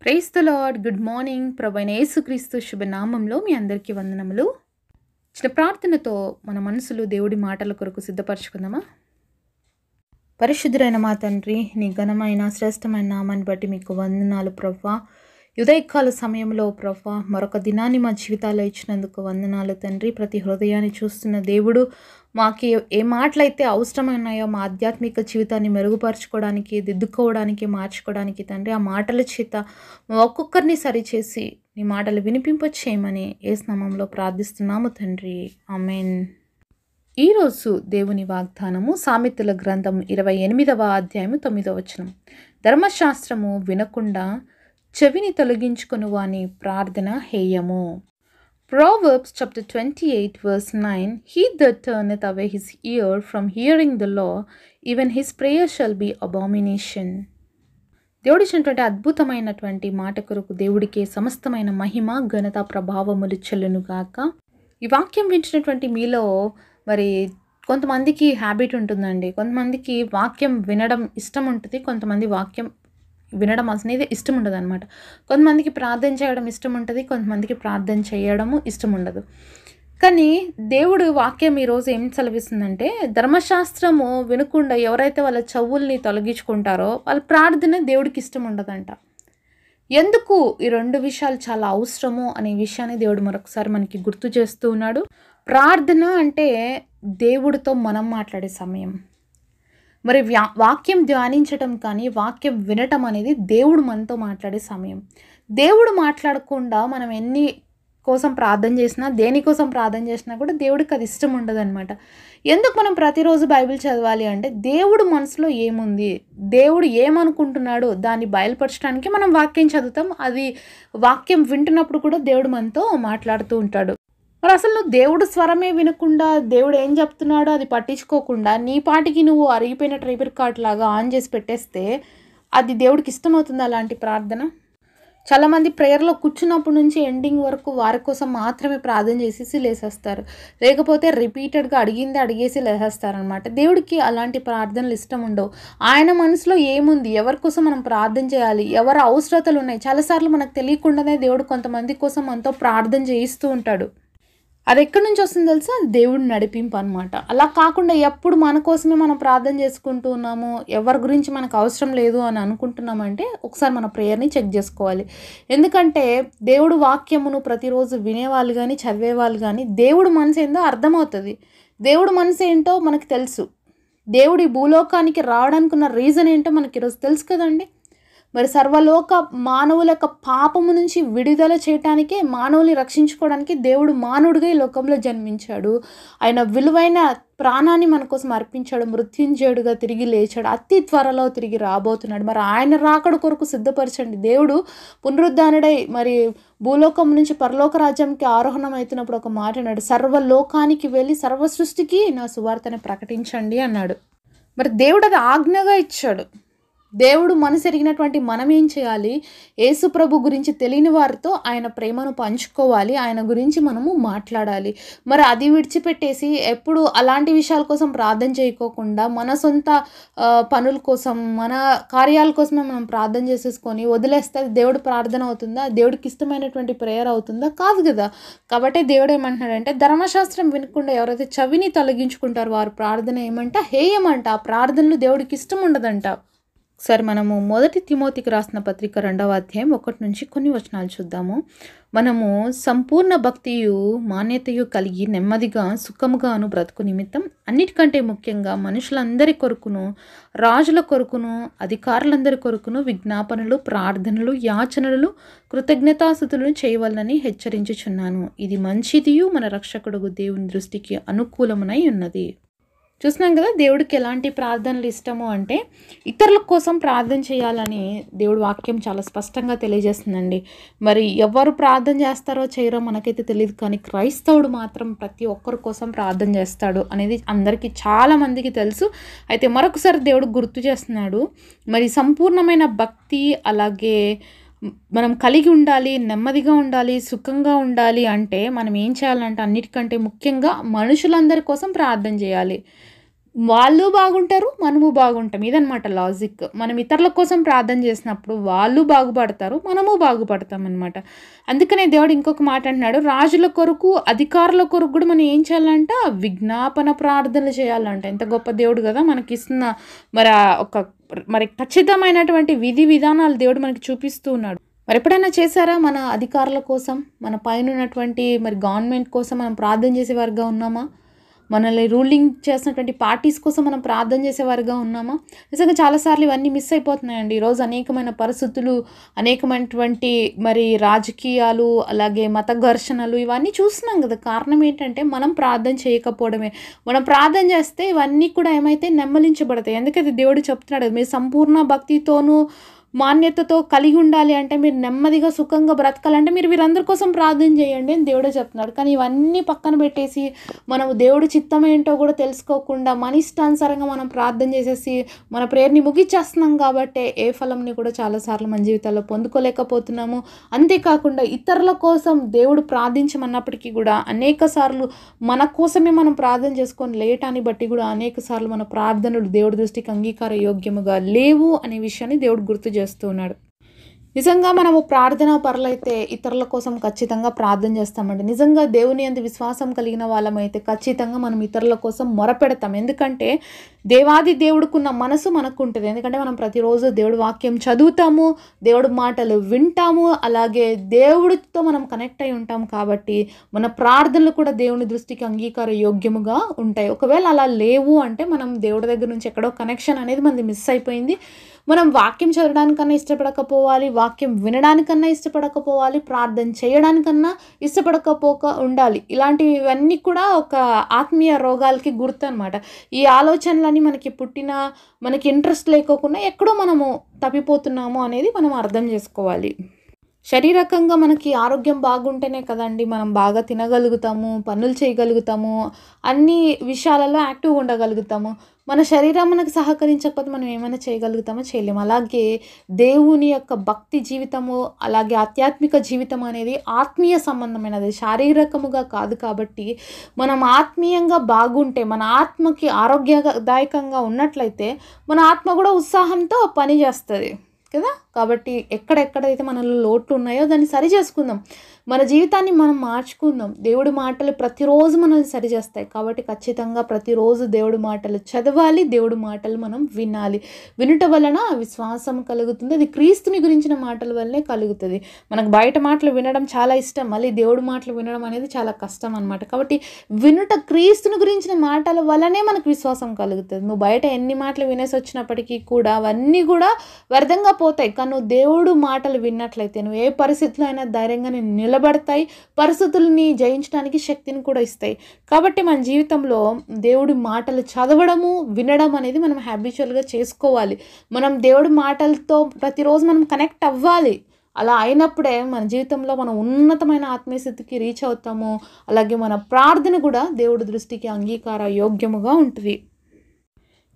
Praise the lord. Good morning. ప్రభువైన యేసుక్రీస్తు శుభనామంలో మీ అందరికీ వందనములు. చిన్న ప్రార్థనతో మన మనసులు దేవుడి మాటల కొరకు సిద్ధపరచుకుందామా? పరిశుద్ధురైన మా తండ్రి, నీ ఘనమైన శ్రేష్టమైన నామాన్ని బట్టి మీకు వందనాలు ప్రభువా. ఉదయకాల సమయంలో ప్రభువా మరొక దినాన్ని మా జీవితాల్లో ఇచ్చినందుకు వందనాలు తండ్రి. ప్రతి హృదయాన్ని చూస్తున్న దేవుడు, మాకు ఏ మాటలైతే అవసరమైనాయో మా ఆధ్యాత్మిక జీవితాన్ని మెరుగుపరచుకోవడానికి, దిద్దుకోవడానికి, మార్చుకోవడానికి తండ్రి, ఆ మాటల చేత ఒక్కొక్కరిని సరిచేసి నీ మాటలు వినిపింపచేయమని యేసు నామములో ప్రార్థిస్తున్నాము తండ్రి. ఆమేన్. ఈరోజు దేవుని వాగ్దానము సామెతల గ్రంథం 28వ అధ్యాయము 9వ వచనం. ధర్మశాస్త్రము వినకుండా చెవిని తొలగించుకుని వాని ప్రార్థన హేయము. Proverbs chapter 28 verse 9, He that turneth away his ear from hearing the law, even his prayer shall be abomination. దేవుడిచ్చినటువంటి అద్భుతమైనటువంటి మాట కొరకు దేవుడికి సమస్తమైన మహిమ, ఘనత, ప్రభావములు చెల్లునుగాక. ఈ వాక్యం వింటున్నటువంటి మీలో మరి కొంతమందికి హ్యాబిట్ ఉంటుందండి. కొంతమందికి వాక్యం వినడం ఇష్టం ఉంటుంది, కొంతమంది వాక్యం వినడం అనేది ఇష్టం ఉండదు అనమాట. కొంతమందికి ప్రార్థన చేయడం ఇష్టం ఉంటుంది, కొంతమందికి ప్రార్థన చేయడము ఇష్టం ఉండదు. కానీ దేవుడు వాక్యం ఈరోజు ఏం సెలవిస్తుందంటే, ధర్మశాస్త్రము వినకుండా ఎవరైతే వాళ్ళ చెవుల్ని తొలగించుకుంటారో వాళ్ళ ప్రార్థన దేవుడికి ఇష్టం ఉండదంట. ఎందుకు ఈ రెండు విషయాలు చాలా అవసరము అనే విషయాన్ని దేవుడు మరొకసారి మనకి గుర్తు చేస్తూ ఉన్నాడు. ప్రార్థన అంటే దేవుడితో మనం మాట్లాడే సమయం. మరి వాక్యం ధ్యానించటం కానీ వాక్యం వినటం అనేది దేవుడు మనతో మాట్లాడే సమయం. దేవుడు మాట్లాడకుండా మనం ఎన్ని కోసం ప్రార్థన చేసినా, దేనికోసం ప్రార్థన చేసినా కూడా దేవుడికి అది ఇష్టం ఉండదు అనమాట. ఎందుకు మనం ప్రతిరోజు బైబిల్ చదవాలి అంటే, దేవుడు మనసులో ఏముంది, దేవుడు ఏమనుకుంటున్నాడు దాన్ని బయలుపరచడానికి మనం వాక్యం చదువుతాం. అది వాక్యం వింటున్నప్పుడు కూడా దేవుడు మనతో మాట్లాడుతూ ఉంటాడు. మరి అసలు నువ్వు దేవుడు స్వరమే వినకుండా, దేవుడు ఏం చెప్తున్నాడో అది పట్టించుకోకుండా నీ పాటికి నువ్వు అరిగిపోయిన ట్రైబర్ కార్డ్ లాగా ఆన్ చేసి పెట్టేస్తే అది దేవుడికి ఇష్టమవుతుంది అలాంటి ప్రార్థన? చాలామంది ప్రేయర్లో కూర్చున్నప్పటి నుంచి ఎండింగ్ వరకు వారి కోసం మాత్రమే ప్రార్థన చేసేసి లేసేస్తారు, లేకపోతే రిపీటెడ్గా అడిగేసి లేసేస్తారనమాట. దేవుడికి అలాంటి ప్రార్థనలు ఇష్టం ఉండవు. ఆయన మనసులో ఏముంది, ఎవరి కోసం మనం ప్రార్థన చేయాలి, ఎవరి అవసరతలు ఉన్నాయి, చాలాసార్లు మనకు తెలియకుండానే దేవుడు కొంతమంది కోసం మనతో ప్రార్థన చేయిస్తూ ఉంటాడు. అది ఎక్కడి నుంచి వస్తుందో తెలుసా? అది దేవుడి నడిపింపు అనమాట. అలా కాకుండా ఎప్పుడు మన కోసమే మనం ప్రార్థన చేసుకుంటూ ఉన్నాము, ఎవరి గురించి మనకు అవసరం లేదు అని అనుకుంటున్నామంటే ఒకసారి మన ప్రేయర్ని చెక్ చేసుకోవాలి. ఎందుకంటే దేవుడు వాక్యమును ప్రతిరోజు వినేవాళ్ళు కానీ చదివేవాళ్ళు కానీ దేవుడు మనసు ఏందో అర్థమవుతుంది. దేవుడు మనసు ఏంటో మనకు తెలుసు. దేవుడు ఈ భూలోకానికి రావడానికి ఉన్న రీజన్ ఏంటో మనకి ఈరోజు తెలుసు కదండి. మరి సర్వలోక మానవుల యొక్క పాపము నుంచి విడుదల చేయటానికే, మానవుల్ని రక్షించుకోవడానికి దేవుడు మానవుడిగా ఈ లోకంలో జన్మించాడు. ఆయన విలువైన ప్రాణాన్ని మన కోసం అర్పించాడు, మృత్యుంజయుడుగా తిరిగి లేచాడు, అతి త్వరలో తిరిగి రాబోతున్నాడు. మరి ఆయన రాకడ కొరకు సిద్ధపరచండి. దేవుడు పునరుద్ధానుడై మరి భూలోకం నుంచి పరలోక రాజ్యంకి ఆరోహణం అవుతున్నప్పుడు ఒక మాట అన్నాడు, సర్వలోకానికి వెళ్ళి సర్వ సృష్టికి నా సువార్తని ప్రకటించండి అన్నాడు. మరి దేవుడు అది ఆజ్ఞగా ఇచ్చాడు. దేవుడు మనసు ఎరిగినటువంటి మనం ఏం చేయాలి? యేసు ప్రభు గురించి తెలియని వారితో ఆయన ప్రేమను పంచుకోవాలి, ఆయన గురించి మనము మాట్లాడాలి. మరి అది విడిచిపెట్టేసి ఎప్పుడు అలాంటి విషయాల కోసం ప్రార్థన చేయకోకుండా మన సొంత పనుల కోసం, మన కార్యాల కోసమే మనం ప్రార్థన చేసేసుకొని వదిలేస్తే దేవుడు ప్రార్థన అవుతుందా? దేవుడికి ఇష్టమైనటువంటి ప్రేయర్ అవుతుందా? కాదు కదా. కాబట్టి దేవుడు ఏమంటున్నాడంటే, ధర్మశాస్త్రం వినకుండా ఎవరైతే చెవిని తొలగించుకుంటారో వారి ప్రార్థన ఏమంట? హేయమంట. ఆ ప్రార్థనలు దేవుడికి ఇష్టం ఉండదంట. ఒకసారి మనము 1 తిమోతికి రాసిన పత్రిక 2వ అధ్యాయం 1 నుంచి కొన్ని వచనాలు చూద్దాము. మనము సంపూర్ణ భక్తియు మాన్యతయు కలిగి నెమ్మదిగా సుఖముగాను బ్రతుకు నిమిత్తం అన్నిటికంటే ముఖ్యంగా మనుషులందరి కొరకును, రాజుల కొరకును, అధికారులందరి కొరకును విజ్ఞాపనలు, ప్రార్థనలు, యాచనలు, కృతజ్ఞతాస్తుతులను చేయవలనని హెచ్చరించుచున్నాను. ఇది మంచిదియు మన రక్షకుడు దేవుని దృష్టికి అనుకూలమునై ఉన్నది. చూసినాం కదా దేవుడికి ఎలాంటి ప్రార్థనలు ఇష్టము అంటే, ఇతరుల కోసం ప్రార్థన చేయాలని దేవుడు వాక్యం చాలా స్పష్టంగా తెలియజేస్తుందండి. మరి ఎవరు ప్రార్థన చేస్తారో చేయరో మనకైతే తెలియదు, కానీ క్రైస్తవుడు మాత్రం ప్రతి ఒక్కరి కోసం ప్రార్థన చేస్తాడు అనేది అందరికీ చాలామందికి తెలుసు. అయితే మరొకసారి దేవుడు గుర్తు చేస్తున్నాడు. మరి సంపూర్ణమైన భక్తి అలాగే మనం కలిగి ఉండాలి, నెమ్మదిగా ఉండాలి, సుఖంగా ఉండాలి అంటే మనం ఏం చేయాలంటే అన్నిటికంటే ముఖ్యంగా మనుషులందరి కోసం ప్రార్థన చేయాలి. వాళ్ళు బాగుంటారు, మనము బాగుంటాం. ఇదనమాట లాజిక్. మనం ఇతరుల కోసం ప్రార్థన చేసినప్పుడు వాళ్ళు బాగుపడతారు, మనము బాగుపడతామనమాట. అందుకనే దేవుడు ఇంకొక మాట అంటున్నాడు, రాజుల కొరకు, అధికారుల కొరకు కూడా మనం ఏం చేయాలంట? విజ్ఞాపన ప్రార్థనలు చేయాలంట. ఎంత గొప్ప దేవుడు కదా మనకిస్తున్న మరి మరి ఖచ్చితమైనటువంటి విధి విధానాలు దేవుడు మనకి చూపిస్తూ ఉన్నాడు. మరి ఎప్పుడైనా చేశారా? మన అధికారుల కోసం, మన పైన ఉన్నటువంటి మరి గవర్నమెంట్ కోసం మనం ప్రార్థన చేసేవారుగా ఉన్నామా? మనల్ని రూలింగ్ చేసినటువంటి పార్టీస్ కోసం మనం ప్రార్థన చేసేవారుగా ఉన్నామా? నిజంగా చాలాసార్లు ఇవన్నీ మిస్ అయిపోతున్నాయండి. ఈరోజు అనేకమైన పరిస్థితులు, అనేకమైనటువంటి మరి రాజకీయాలు, అలాగే మత ఘర్షణలు ఇవన్నీ చూస్తున్నాం కదా. కారణం ఏంటంటే మనం ప్రార్థన చేయకపోవడమే. మనం ప్రార్థన చేస్తే ఇవన్నీ కూడా ఏమైతే నెమ్మలించబడతాయి. ఎందుకంటే దేవుడు చెప్తున్నాడు, మీరు సంపూర్ణ భక్తితోనూ మాన్యతతో కలిగి ఉండాలి అంటే, మీరు నెమ్మదిగా సుఖంగా బ్రతకాలంటే మీరు వీరందరి కోసం ప్రార్థన చేయండి అని దేవుడే చెప్తున్నాడు. కానీ ఇవన్నీ పక్కన పెట్టేసి మనం దేవుడి చిత్తం ఏంటో కూడా తెలుసుకోకుండా మన ఇష్టానుసారంగా మనం ప్రార్థన చేసేసి మన ప్రేయర్ని ముగిచ్చేస్తున్నాం. కాబట్టి ఏ ఫలంని కూడా చాలాసార్లు మన జీవితాల్లో పొందుకోలేకపోతున్నాము. అంతేకాకుండా ఇతరుల కోసం దేవుడు ప్రార్థించమన్నప్పటికీ కూడా అనేక సార్లు మన కోసమే మనం ప్రార్థన చేసుకొని లేటాన్ని బట్టి కూడా అనేక సార్లు మన ప్రార్థనలు దేవుడి దృష్టికి అంగీకార యోగ్యముగా లేవు అనే విషయాన్ని దేవుడు గుర్తు చేస్తున్నాడు. నిజంగా మనము ప్రార్థనా పరులైతే ఇతరుల కోసం ఖచ్చితంగా ప్రార్థన చేస్తామండి. నిజంగా దేవుని యందు విశ్వాసం కలిగిన వాళ్ళమైతే ఖచ్చితంగా మనం ఇతరుల కోసం మొరపెడతాం. ఎందుకంటే దేవాది దేవుడుకున్న మనసు మనకు ఉంటుంది. ఎందుకంటే మనం ప్రతిరోజు దేవుడి వాక్యం చదువుతాము, దేవుడి మాటలు వింటాము, అలాగే దేవుడితో మనం కనెక్ట్ అయి ఉంటాం. కాబట్టి మన ప్రార్థనలు కూడా దేవుని దృష్టికి అంగీకార యోగ్యముగా ఉంటాయి. ఒకవేళ అలా లేవు అంటే మనం దేవుడి దగ్గర నుంచి ఎక్కడో కనెక్షన్ అనేది మనది మిస్ అయిపోయింది. మనం వాక్యం చదవడానికన్నా ఇష్టపడకపోవాలి, వాక్యం వినడానికన్నా ఇష్టపడకపోవాలి, ప్రార్థన చేయడానికన్నా ఇష్టపడకపోక ఉండాలి. ఇలాంటివన్నీ కూడా ఒక ఆత్మీయ రోగాలకి గుర్తు అనమాట. ఈ ఆలోచనలన్నీ మనకి పుట్టిన, మనకి ఇంట్రెస్ట్ లేకోకుండా ఎక్కడో మనము తప్పిపోతున్నాము అనేది మనం అర్థం చేసుకోవాలి. శారీరకంగా మనకి ఆరోగ్యం బాగుంటేనే కదండి మనం బాగా తినగలుగుతాము, పనులు చేయగలుగుతాము, అన్ని విషయాలలో యాక్టివ్గా ఉండగలుగుతాము. మన శరీరం మనకు సహకరించకపోతే మనం ఏమైనా చేయగలుగుతామో చేయలేము. అలాగే దేవుని యొక్క భక్తి జీవితము, అలాగే ఆధ్యాత్మిక జీవితం అనేది ఆత్మీయ సంబంధమైనది, శారీరకముగా కాదు. కాబట్టి మనం ఆత్మీయంగా బాగుంటే, మన ఆత్మకి ఆరోగ్యదాయకంగా ఉన్నట్లయితే మన ఆత్మ కూడా ఉత్సాహంతో పని చేస్తుంది కదా. కాబట్టి ఎక్కడెక్కడైతే మనలో లోట్లు ఉన్నాయో దాన్ని సరి చేసుకుందాం, మన జీవితాన్ని మనం మార్చుకుందాం. దేవుడి మాటలు ప్రతిరోజు మనల్ని సరిచేస్తాయి. కాబట్టి ఖచ్చితంగా ప్రతిరోజు దేవుడి మాటలు చదవాలి, దేవుడి మాటలు మనం వినాలి. వినుట వలన విశ్వాసం కలుగుతుంది. అది క్రీస్తుని గురించిన మాటల వల్లనే కలుగుతుంది. మనకు బయట మాటలు వినడం చాలా ఇష్టం, మళ్ళీ దేవుడి మాటలు వినడం అనేది చాలా కష్టం అనమాట. కాబట్టి వినుట క్రీస్తుని గురించిన మాటల వల్లనే మనకు విశ్వాసం కలుగుతుంది. నువ్వు బయట ఎన్ని మాటలు వినేసి వచ్చినప్పటికీ కూడా అవన్నీ కూడా వ్యర్థంగా పోతాయి. కానీ నువ్వు దేవుడు మాటలు విన్నట్లయితే నువ్వు ఏ పరిస్థితిలో అయినా ధైర్యంగా నిలబడతాయి, పరిస్థితుల్ని జయించడానికి శక్తిని కూడా ఇస్తాయి. కాబట్టి మన జీవితంలో దేవుడి మాటలు చదవడము, వినడం అనేది మనం హ్యాబిచువల్గా చేసుకోవాలి. మనం దేవుడి మాటలతో ప్రతిరోజు మనం కనెక్ట్ అవ్వాలి. అలా అయినప్పుడే మన జీవితంలో మనం ఉన్నతమైన ఆత్మీయ స్థితికి రీచ్ అవుతాము. అలాగే మన ప్రార్థన కూడా దేవుడి దృష్టికి అంగీకార యోగ్యముగా ఉంటుంది.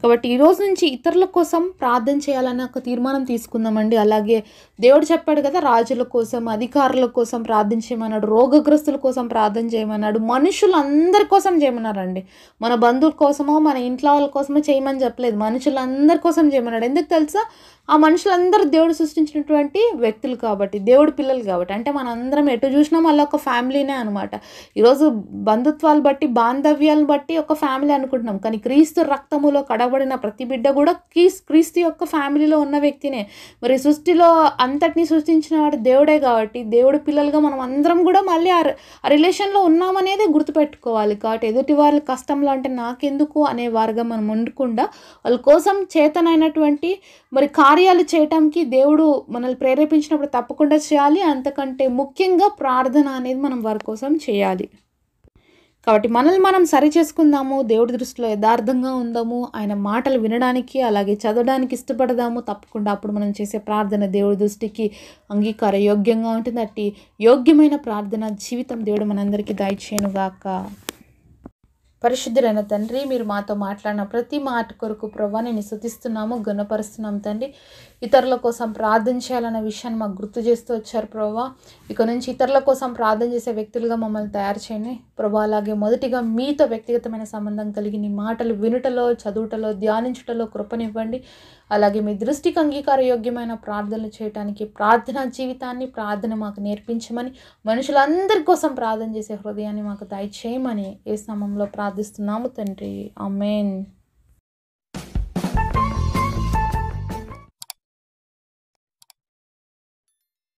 కాబట్టి ఈరోజు నుంచి ఇతరుల కోసం ప్రార్థన చేయాలన్న ఒక తీర్మానం తీసుకుందామండి. అలాగే దేవుడు చెప్పాడు కదా, రాజుల కోసం, అధికారుల కోసం ప్రార్థన చేయమన్నాడు, రోగగ్రస్తుల కోసం ప్రార్థన చేయమన్నాడు, మనుషులందరి కోసం చేయమన్నారండి. మన బంధువుల కోసమో మన ఇంట్లో వాళ్ళ కోసమో చేయమని చెప్పలేదు, మనుషులందరి కోసం చేయమన్నాడు. ఎందుకు తెలుసా? ఆ మనుషులందరూ దేవుడు సృష్టించినటువంటి వ్యక్తులు కాబట్టి, దేవుడి పిల్లలు కాబట్టి. అంటే మనందరం ఎటు చూసినా మళ్ళీ ఒక ఫ్యామిలీనే అనమాట. ఈరోజు బంధుత్వాలు బట్టి, బాంధవ్యాలను బట్టి ఒక ఫ్యామిలీ అనుకుంటున్నాం. కానీ క్రీస్తు రక్తములో కడబడిన ప్రతి బిడ్డ కూడా క్రీస్తు యొక్క ఫ్యామిలీలో ఉన్న వ్యక్తినే. మరి సృష్టిలో అంతటినీ సృష్టించిన వాడు దేవుడే కాబట్టి దేవుడి పిల్లలుగా మనం అందరం కూడా మళ్ళీ ఆ రిలేషన్లో ఉన్నామనేది గుర్తుపెట్టుకోవాలి. కాబట్టి ఎదుటి వాళ్ళ కష్టంలో అంటే నాకెందుకు అనే వారుగా మనం ఉండకుండా వాళ్ళ కోసం చేతనైనటువంటి మరి కార్యాలు చేయటానికి దేవుడు మనల్ని ప్రేరేపించినప్పుడు తప్పకుండా చేయాలి. అంతకంటే ముఖ్యంగా ప్రార్థన అనేది మనం వారి కోసం చేయాలి. కాబట్టి మనల్ని మనం సరి చేసుకుందాము, దేవుడి దృష్టిలో యథార్థంగా ఉందాము, ఆయన మాటలు వినడానికి అలాగే చదవడానికి ఇష్టపడదాము. తప్పకుండా అప్పుడు మనం చేసే ప్రార్థన దేవుడి దృష్టికి అంగీకార యోగ్యంగా ఉంటుంది. అట్టి యోగ్యమైన ప్రార్థన జీవితం దేవుడు మనందరికీ దయచేయునుగాక. పరిశుద్ధులైన తండ్రి, మీరు మాతో మాట్లాడిన ప్రతి మాట కొరకు ప్రభువా నేను స్తుతిస్తున్నాము, ఘనపరుస్తున్నాం తండ్రి. ఇతరుల కోసం ప్రార్థన చేయాలన్న విషయాన్ని మాకు గుర్తు చేస్తూ వచ్చారు ప్రభా. ఇక నుంచి ఇతరుల కోసం ప్రార్థన చేసే వ్యక్తులుగా మమ్మల్ని తయారు చేయండి ప్రభా. అలాగే మొదటిగా మీతో వ్యక్తిగతమైన సంబంధం కలిగి నీ మాటలు వినుటలో, చదువుటలో, ధ్యానించుటలో కృపనివ్వండి. అలాగే మీ దృష్టికి అంగీకారయోగ్యమైన ప్రార్థనలు చేయడానికి ప్రార్థనా జీవితాన్ని, ప్రార్థన మాకు నేర్పించమని, మనుషులందరి కోసం ప్రార్థన చేసే హృదయాన్ని మాకు దయచేయమని యేసు నామములో ప్రార్థిస్తున్నాము తండ్రి. ఆమేన్.